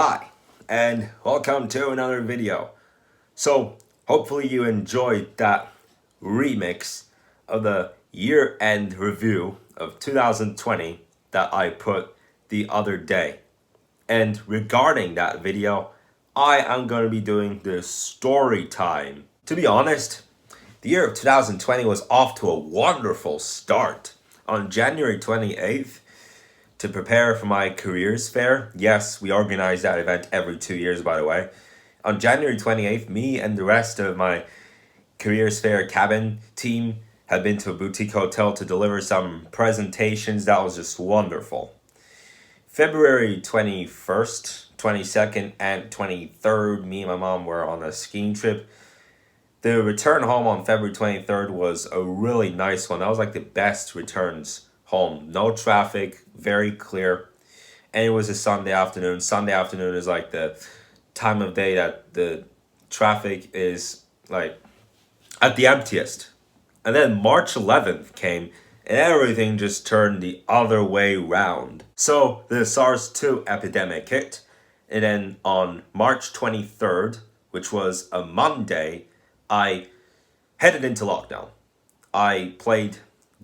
Hi, and welcome to another video. So, hopefully you enjoyed that remix of the year-end review of 2020 that I put the other day. And regarding that video, I am going to be doing the story time. To be honest, the year of 2020 was off to a wonderful start. On January 28th, to prepare for my careers fair. Yes, we organize that event every 2 years, by the way. On January 28th, me and the rest of my careers fair cabin team had been to a boutique hotel to deliver some presentations. That was just wonderful. February 21st, 22nd, and 23rd, me and my mom were on a skiing trip. The return home on February 23rd was a really nice one. That was like the best returns home. No traffic, very clear. And it was a Sunday afternoon. Sunday afternoon is like the time of day that the traffic is like at the emptiest. And then March 11th came and everything just turned the other way round. So the SARS-2 epidemic hit. And then on March 23rd, which was a Monday, I headed into lockdown. I played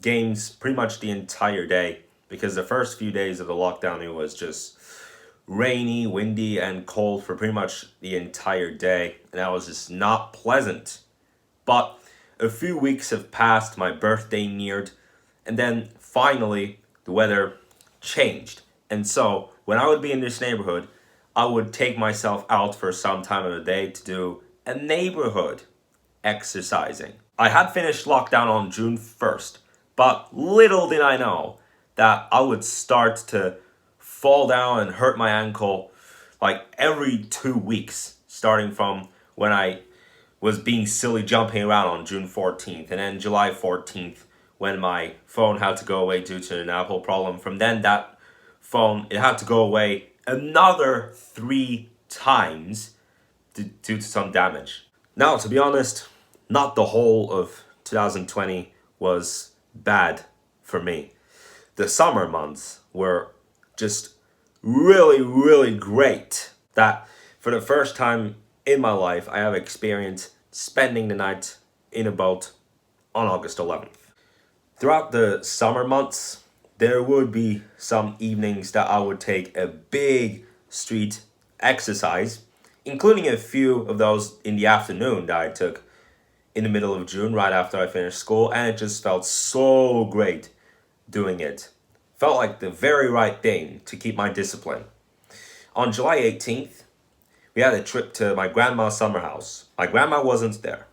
games pretty much the entire day because the first few days of the lockdown it was just rainy, windy, and cold for pretty much the entire day, and that was just not pleasant. But a few weeks have passed, my birthday neared, and then finally the weather changed. And so when I would be in this neighborhood, I would take myself out for some time of the day to do a neighborhood exercising. I had finished lockdown on June 1st, but little did I know that I would start to fall down and hurt my ankle like every 2 weeks, starting from when I was being silly jumping around on June 14th, and then July 14th when my phone had to go away due to an Apple problem. From then, that phone, it had to go away another 3 times due to some damage. Now, to be honest, not the whole of 2020 was bad for me. The summer months were just really great. That for the first time in my life, I have experienced spending the night in a boat on August 11th. Throughout the summer months, there would be some evenings that I would take a big street exercise, including a few of those in the afternoon that I took in the middle of June, right after I finished school, and it just felt so great doing it. Felt like the very right thing to keep my discipline. On July 18th, we had a trip to my grandma's summer house. My grandma wasn't there.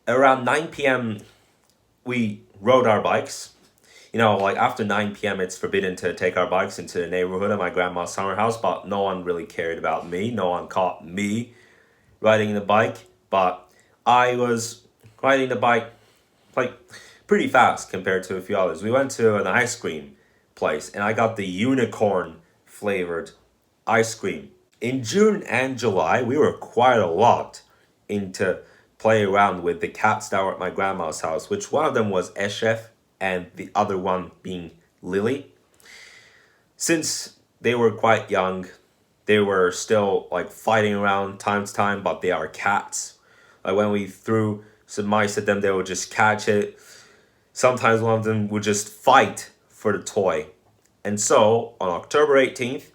Around 9 p.m., we rode our bikes. You know, like after 9 p.m., it's forbidden to take our bikes into the neighborhood of my grandma's summer house, but no one really cared about me. No one caught me riding the bike, but I was riding the bike like pretty fast compared to a few others. We went to an ice cream place and I got the unicorn flavored ice cream. In June and July, we were quite a lot into play around with the cats that were at my grandma's house, which one of them was Eshef and the other one being Lily. Since they were quite young, they were still like fighting around time to time, but they are cats. Like when we threw some mice at them, they would just catch it. Sometimes one of them would just fight for the toy. And so, on October 18th,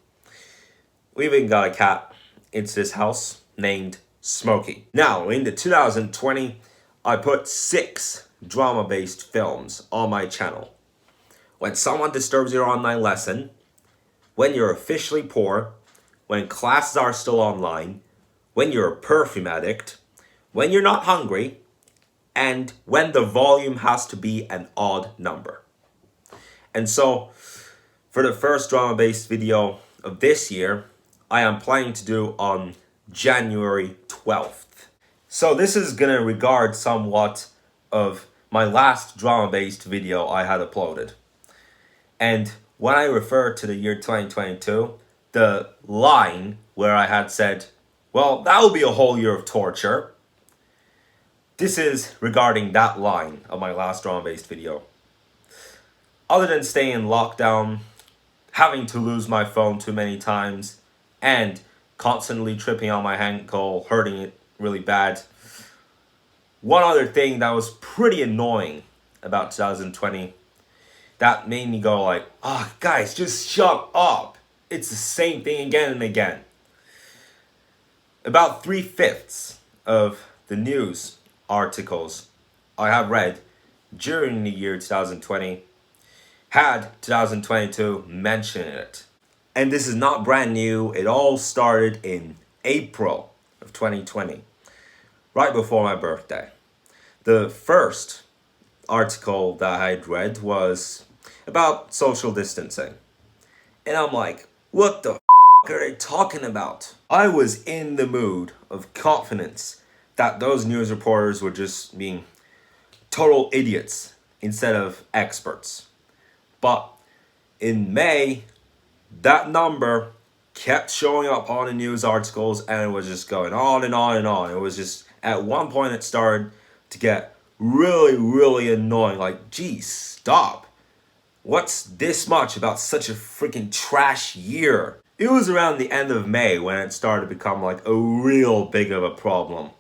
we even got a cat into this house named Smokey. Now, in the 2020, I put 6 drama-based films on my channel. When Someone Disturbs Your Online Lesson, When You're Officially Poor, When Classes Are Still Online, When You're a Perfume Addict, When You're Not Hungry, and When the Volume Has to Be an Odd Number. And so, for the first drama-based video of this year, I am planning to do on January 12th. So this is going to regard somewhat of my last drama-based video I had uploaded. And when I refer to the year 2022, the line where I had said, well, that will be a whole year of torture, this is regarding that line of my last drama-based video. Other than staying in lockdown, having to lose my phone too many times, and constantly tripping on my ankle, hurting it really bad. One other thing that was pretty annoying about 2020 that made me go like, guys, just shut up. It's the same thing again and again. About 3/5 of the news articles I have read during the year 2020 had 2022 mention it. And this is not brand new. It all started in April of 2020, right before my birthday. The first article that I had read was about social distancing. And I'm like, what the are they talking about? I was in the mood of confidence that those news reporters were just being total idiots instead of experts. But in May, that number kept showing up on the news articles and it was just going on and on and on. It was just, at one point it started to get really, really annoying. Like, geez, stop. What's this much about such a freaking trash year? It was around the end of May when it started to become like a real big of a problem.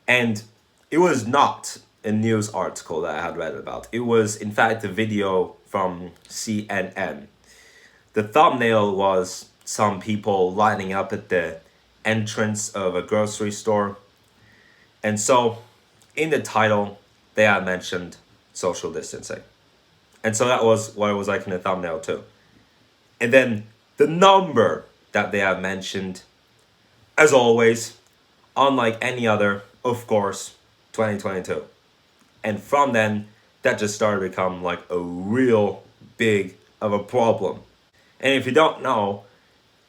And it was not a news article that I had read about. It was, in fact, a video from CNN. The thumbnail was some people lining up at the entrance of a grocery store. And so, in the title, they had mentioned social distancing. And so that was what it was like in the thumbnail too. And then the number that they have mentioned, as always, unlike any other, of course, 2022. And from then, that just started to become like a real big of a problem. And if you don't know,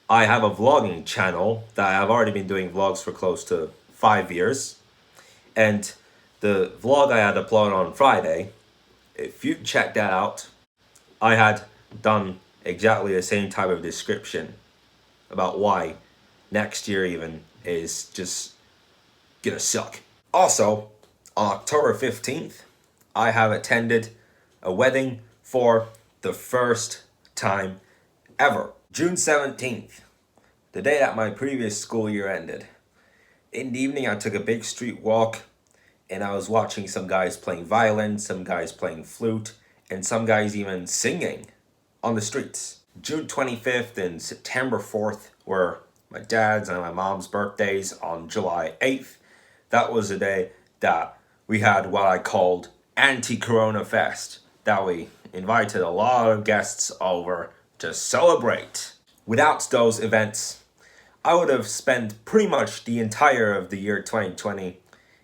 I have a vlogging channel that I've already been doing vlogs for close to 5 years. And the vlog I had uploaded on Friday, if you check that out, I had done exactly the same type of description about why next year even is just gonna suck. Also, on October 15th, I have attended a wedding for the first time ever. June 17th, the day that my previous school year ended. In the evening, I took a big street walk and I was watching some guys playing violin, some guys playing flute, and some guys even singing on the streets. June 25th and September 4th were my dad's and my mom's birthdays on July 8th. That was the day that we had what I called Anti-Corona Fest, that we invited a lot of guests over to celebrate. Without those events, I would have spent pretty much the entire of the year 2020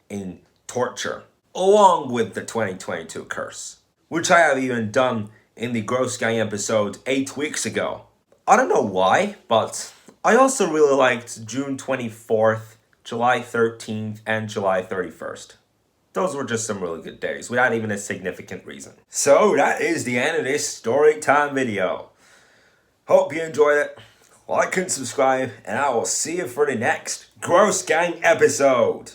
in torture, along with the 2022 curse, which I have even done in the Gross Gang episode 8 weeks ago. I don't know why, but I also really liked June 24th, July 13th, and July 31st. Those were just some really good days, without even a significant reason. So that is the end of this story time video. Hope you enjoyed it. Like and subscribe, and I will see you for the next Gross Gang episode.